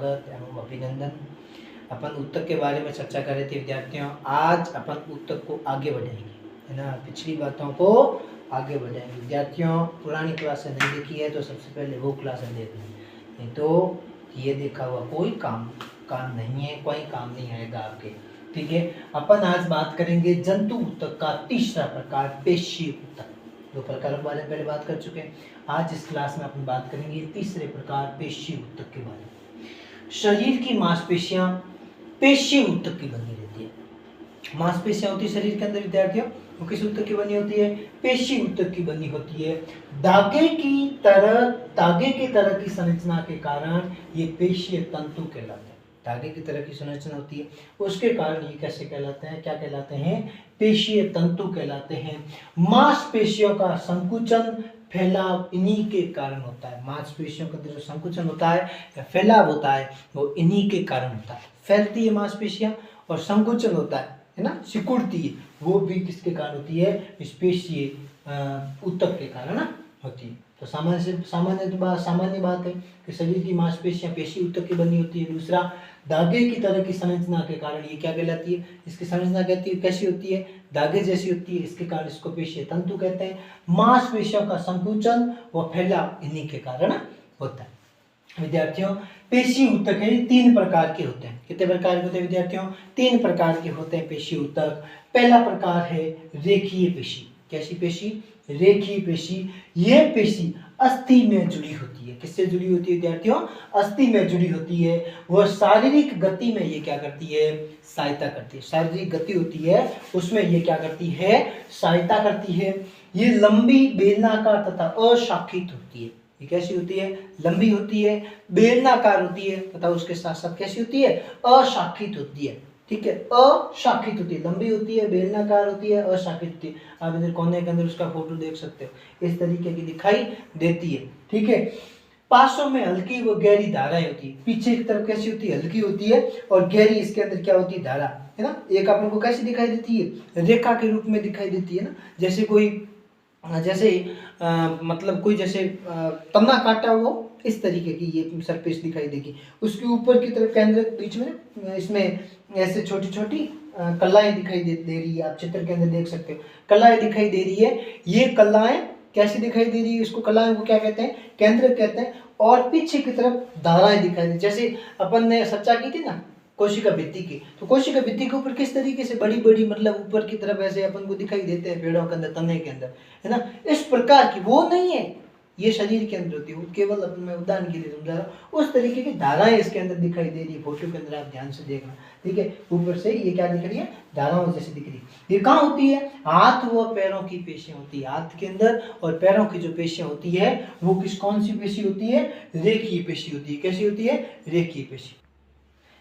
स्वागत एवं अभिनंदन। अपन ऊतक के बारे में चर्चा कर रहे थे विद्यार्थियों। आज अपन ऊतक को आगे बढ़ाएंगे, है ना, पिछली बातों को आगे बढ़ाएंगे। विद्यार्थियों पुरानी क्लासें नहीं देखी है तो सबसे पहले वो क्लासें देख लें, नहीं तो ये देखा हुआ कोई काम नहीं है, कोई काम नहीं आएगा आपके। ठीक है, अपन आज बात करेंगे जंतु ऊतक का तीसरा प्रकार पेशी ऊतक। दो प्रकारों के बारे में पहले बात कर चुके हैं। आज इस क्लास में अपन बात करेंगे तीसरे प्रकार पेशी ऊतक के बारे में। शरीर की मांसपेशियां पेशी ऊतक की बनी रहती है। मांसपेशियां होती है शरीर के अंदर विद्यार्थियों, वो किस ऊतक की बनी होती है? पेशी ऊतक की बनी होती है। धागे की तरह की संरचना के कारण ये पेशीय तंतु कहलाते हैं। धागे की तरह की संरचना होती है, उसके कारण ये कैसे कहलाते हैं? क्या कहलाते हैं? पेशीय तंतु कहलाते हैं। मांसपेशियों का संकुचन फैलाव इन्हीं के कारण होता है। मांसपेशियों का जो संकुचन होता है या फैलाव होता है वो इन्हीं के कारण होता है। फैलती है मांसपेशियां और संकुचन होता है ना, सिकुड़ती है, वो भी किसके कारण होती है? इस पेशीय ऊतक के कारण होती है। तो सामान्य बात है कि शरीर की मांसपेशियां पेशी ऊतक की बनी होती है। दूसरा, धागे की तरह की संरचना के कारण ये क्या कहलाती है? इसकी संरचना कहती है कैसी होती है? धागे जैसी होती है, इसके कारण इसको पेशीय तंतु कहते हैं। मांसपेशियों का संकुचन व फैलाव इन्हीं के कारण होता है। विद्यार्थियों पेशी ऊतक है तीन प्रकार के होते हैं। कितने प्रकार के होते हैं विद्यार्थियों? तीन प्रकार के होते हैं पेशी ऊतक। पहला प्रकार है रेखीय पेशी। कैसी पेशी? रेखीय पेशी। यह पेशी अस्थि में जुड़ी होती है। किससे जुड़ी होती है विद्यार्थियों? अस्थि में जुड़ी होती है। वह शारीरिक गति में ये क्या करती है? सहायता करती है। शारीरिक गति होती है उसमें ये क्या करती है? सहायता करती है। ये लंबी, बेलनाकार तथा अशाखित होती है। ये कैसी होती है? लंबी होती है, बेलनाकार होती है तथा उसके साथ साथ कैसी होती है? अशाखित होती है। ठीक है, अशाखित होती है, लंबी होती है, बेलनाकार होती है, अशाखित होती है। आप इधर कोने के अंदर उसका फोटो देख सकते हो, इस तरीके की दिखाई देती है। ठीक है, पासों में हल्की व गहरी धाराएं होती है। पीछे की तरफ कैसी होती है? हल्की होती है और गहरी इसके अंदर क्या होती है? धारा, है ना। एक अपन को कैसी दिखाई देती है? रेखा के रूप में दिखाई देती है ना। जैसे कोई मतलब कोई जैसे तना काटा हो, इस तरीके की ये सरफेस दिखाई देगी। उसके ऊपर की तरफ केंद्र बीच में इसमें ऐसे छोटी छोटी कलाएं दिखाई दे रही है। आप चित्र के अंदर देख सकते हो, कलाएं दिखाई दे रही है। ये कलाएं कैसी दिखाई दे रही है? इसको कलाएं को क्या कहते हैं? केंद्र कहते हैं। और पीछे की तरफ धाराएं दिखाई दे, जैसे अपन ने चर्चा की थी ना कोशिका भित्ति की, तो कोशिका भित्ति के ऊपर किस तरीके से बड़ी बड़ी मतलब ऊपर की तरफ ऐसे अपन को दिखाई देते हैं पेड़ों के अंदर, तने के अंदर, है ना। इस प्रकार की वो नहीं है, ये शरीर के अंदर होती है। केवल अपन मैं उदाहरण के लिए समझा रहा हूँ। उस तरीके की धाराएं इसके अंदर दिखाई दे रही है। फोटो के अंदर आप ध्यान से देखना। ठीक है, ऊपर से ये क्या दिख रही है? धाराओं जैसी दिख रही है। ये कहाँ होती है? हाथ व पैरों की पेशियां होती है। हाथ के अंदर और पैरों की जो पेशियां होती है वो कौन सी पेशी होती है? रेखीय पेशी होती है। कैसी होती है? रेखीय पेशी।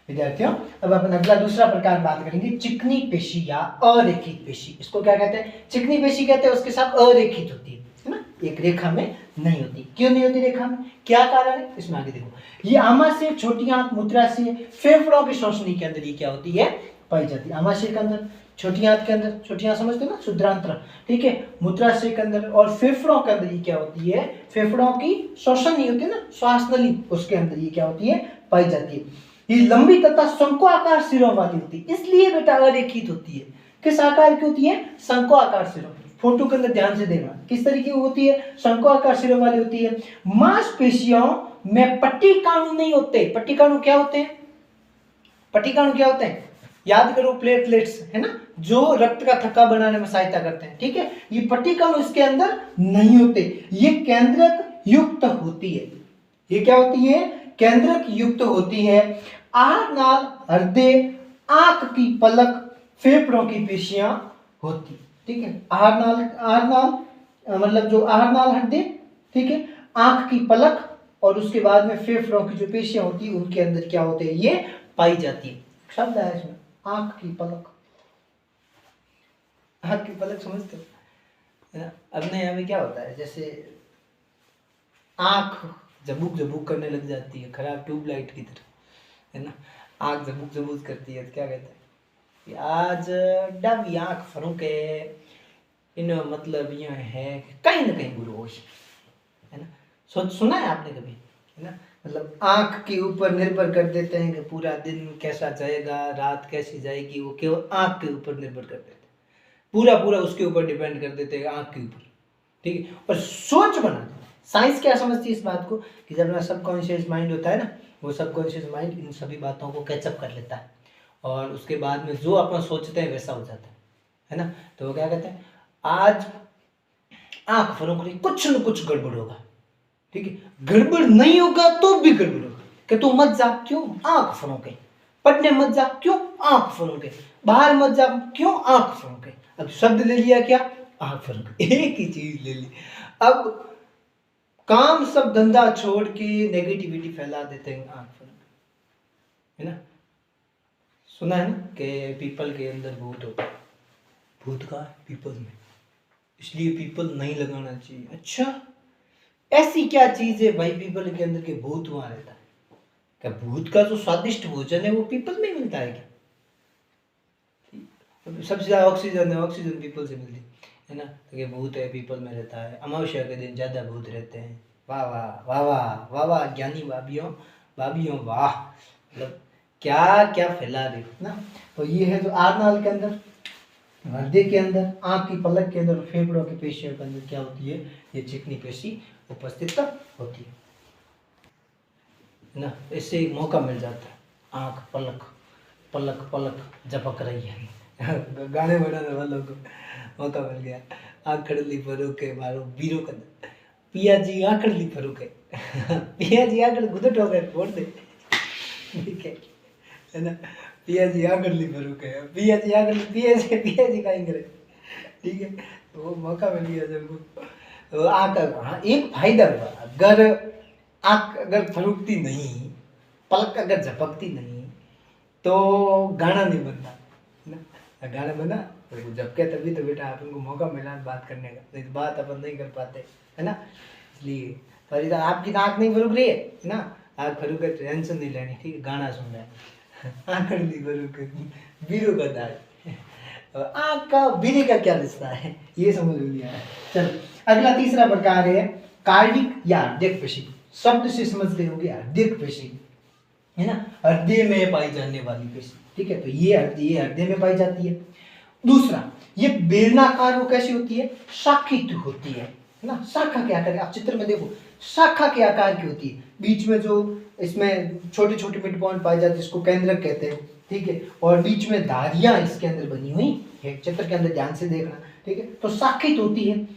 विद्यार्थियों अब अपन अगला दूसरा प्रकार बात करेंगे, चिकनी पेशी या अरेखित पेशी। इसको क्या कहते हैं? चिकनी पेशी कहते हैं। उसके साथ अरेखित होती है ना, एक रेखा में नहीं होती। क्यों नहीं होती रेखा में? क्या कारण है? इसमें आगे देखो। ये आमाशय, छोटी आंत, मूत्राशय, फेफड़ों की श्वसनी के अंदर ये क्या होती है? पाई जाती है। आमाशय के अंदर, छोटी आंत के अंदर, छोटी आंत समझते हो ना, शुद्रांत्र, ठीक है, मूत्राशय के अंदर और फेफड़ों के अंदर ये क्या होती है? फेफड़ों की श्वसनी होती है ना, श्वास नली, उसके अंदर ये क्या होती है? पाई जाती है। ये लंबी तथा शंकु आकार सिरों वाली होती है, इसलिए बेटा अरेखित होती है। किस आकार की होती है? शंकु आकार सिरों। फोटो के अंदर ध्यान से देखना किस तरीके की होती है? शंकु आकार सिरों वाली होती है। मांसपेशियों में पट्टिकाणु नहीं होते। पट्टिकाणु क्या होते हैं? पट्टिकाणु क्या होते हैं? याद करो, प्लेटलेट्स, है ना, जो रक्त का थक्का बनाने में सहायता करते हैं। ठीक है, ये पट्टिकाणु इसके अंदर नहीं होते। ये केंद्रक युक्त होती है। ये क्या होती है? केंद्रक युक्त होती है। आहार नाल, हृदय, आंख की पलक, फेफड़ों की पेशियां होती। ठीक है, आहार नाल मतलब जो आहार नाल, हृदय, ठीक है, आंख की पलक और उसके बाद में फेफड़ों की जो पेशियां होती है उनके अंदर क्या होते हैं? ये पाई जाती है। शब्द है इसमें, आंख की पलक। आंख की पलक समझते हो? अपने यहाँ में क्या होता है, जैसे आंख जबूक जबूक करने लग जाती है, खराब ट्यूबलाइट की तरह, है ना। आंख जबूक जबूक करती है तो क्या कहते हैं कि आज डब आंख फरूक है, इन मतलब ये है कि कहीं ना कहीं गुरु हो, है ना। सुना है आपने कभी, है ना। मतलब आँख के ऊपर निर्भर कर देते हैं कि पूरा दिन कैसा जाएगा, रात कैसी जाएगी, वो केवल आँख के ऊपर निर्भर कर देते हैं, पूरा पूरा उसके ऊपर डिपेंड कर देते हैं, आँख के ऊपर, ठीक है। और सोच बना देते हैं। साइंस क्या समझती है इस बात को कि जब अपना सबकॉन्शियस माइंड होता है ना, वो सबकॉन्शियस माइंड इन सभी बातों को कैचअप कर लेता है और उसके बाद में जो अपन सोचते हैं वैसा हो जाता है ना। तो वो क्या कहते हैं, आज आँख फरों के कुछ न कुछ गड़बड़ होगा, ठीक है। गड़बड़ नहीं होगा तो भी गड़बड़ होगा कि तू मत जा, क्यों, आंख फरों के, पढ़ने मत जा, क्यों, आंख फरों के, बाहर मत जा, क्यों, आंख फरों के। अब शब्द ले लिया क्या, आंख फरों के, एक ही चीज ले ली। अब काम सब धंधा छोड़ के नेगेटिविटी फैला देते हैं आंख फरों के, है ना। सुना है ना कि पीपल के अंदर भूत होता है, भूत का पीपल में, इसलिए पीपल नहीं लगाना चाहिए। अच्छा, ऐसी क्या चीज है भाई पीपल के अंदर के भूत वहां रहता है? क्या भूत का जो स्वादिष्ट भोजन है वो पीपल में मिलता है क्या? सबसे ज्यादा ऑक्सीजन है, ऑक्सीजन पीपल से मिलती है ना। तो ये भूत है, पीपल में रहता है, अमावस्या के दिन ज्यादा भूत रहते हैं। वाह वाह वाह वाह वाह वाह, ज्ञानी भाभीियों भाभीियों, वाह, मतलब क्या क्या फैला रहे हो ना। तो ये है जो आरनाल के अंदर, हृदय के अंदर, आंख की पलक के अंदर, फेफड़ों की पेशियों के अंदर क्या होती है, ये चिकनी पेशी उपस्थित होती है ना। इससे एक मौका मिल जाता है, आंख पलक पलक पलक झपक रही है गाने बनाने वालों को मौका मिल गया। आंखड़ली फरूके मारो बीरो का पिया जी, आंखड़ली फरूके पिया जी आंखड़ गुदट हो गए फोड़ दे, ठीक है ना। पिया जी आंखड़ली फरूके, पिया जी आंखड़ली, पिया जी का इंग्रेज, ठीक है। तो वो मौका मिल गया जब तो आँख, हाँ एक फायदा हुआ, अगर आँख अगर फरूकती नहीं, पलक अगर झपकती नहीं तो गाना नहीं बनता ना। गाना बना तो झपके तभी तो बेटा अपन को मौका मिला बात करने का, नहीं तो बात अपन नहीं कर पाते, है ना। इसलिए फरीदा आपकी आँख नहीं फरूक रही है ना, आँख फरूक है, टेंशन नहीं लेनी, ठीक है, गाना सुन रहे हैं आँख नहीं फरूक बीरू का दाल, आँख का बीरी का क्या रिश्ता है ये समझ लिया है। चलो अगला तीसरा प्रकार है कार्डिक या हृदय पेशी। शब्द से समझते होंगे हृदय पेशी, है ना, हृदय में पाई जाने वाली पेशी, ठीक है। तो ये हृदय में पाई जाती है। दूसरा, ये बेलनाकार वो कैसी होती है, शाखित होती है ना। शाखा के आकार, आप चित्र में देखो, शाखा के आकार की होती है, बीच में जो इसमें छोटे छोटे मिड पॉइंट पाए जाते हैं इसको केंद्रक कहते हैं, ठीक है। और बीच में धारियां इसके अंदर बनी हुई है, चित्र के अंदर ध्यान से देखना, ठीक है। तो शाखित होती है।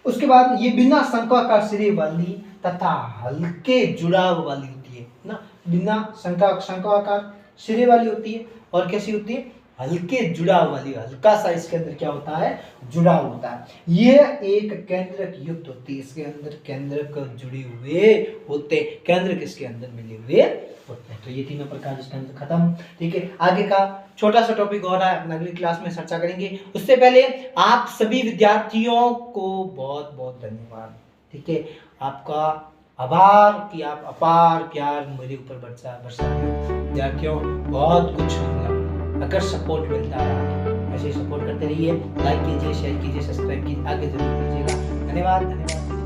उसके बाद ये बिना शंक्वाकार सिरे वाली तथा हल्के जुड़ाव वाली होती है ना, बिना शंक्वाकार सिरे वाली होती है और कैसी होती है, हल्के जुड़ाव वाली, हल्का सा इसके अंदर क्या होता है, जुड़ाव होता है। ये एक केंद्रक युक्त होती है, इसके अंदर केंद्रक जुड़े हुए होते, केंद्रक इसके अंदर मिले हुए होते हैं। तो ये तीनों प्रकार इसके अंदर खत्म, ठीक है। आगे का छोटा सा टॉपिक और है, अपन अगली क्लास में चर्चा करेंगे। उससे पहले आप सभी विद्यार्थियों को बहुत बहुत धन्यवाद, ठीक है। आपका आभार कि आप अपार प्यार मेरे ऊपर बरसा विद्यार्थियों, बहुत कुछ अगर सपोर्ट मिलता है ऐसे सपोर्ट करते रहिए, लाइक कीजिए, शेयर कीजिए, सब्सक्राइब कीजिए, आगे जरूर कीजिएगा। धन्यवाद धन्यवाद।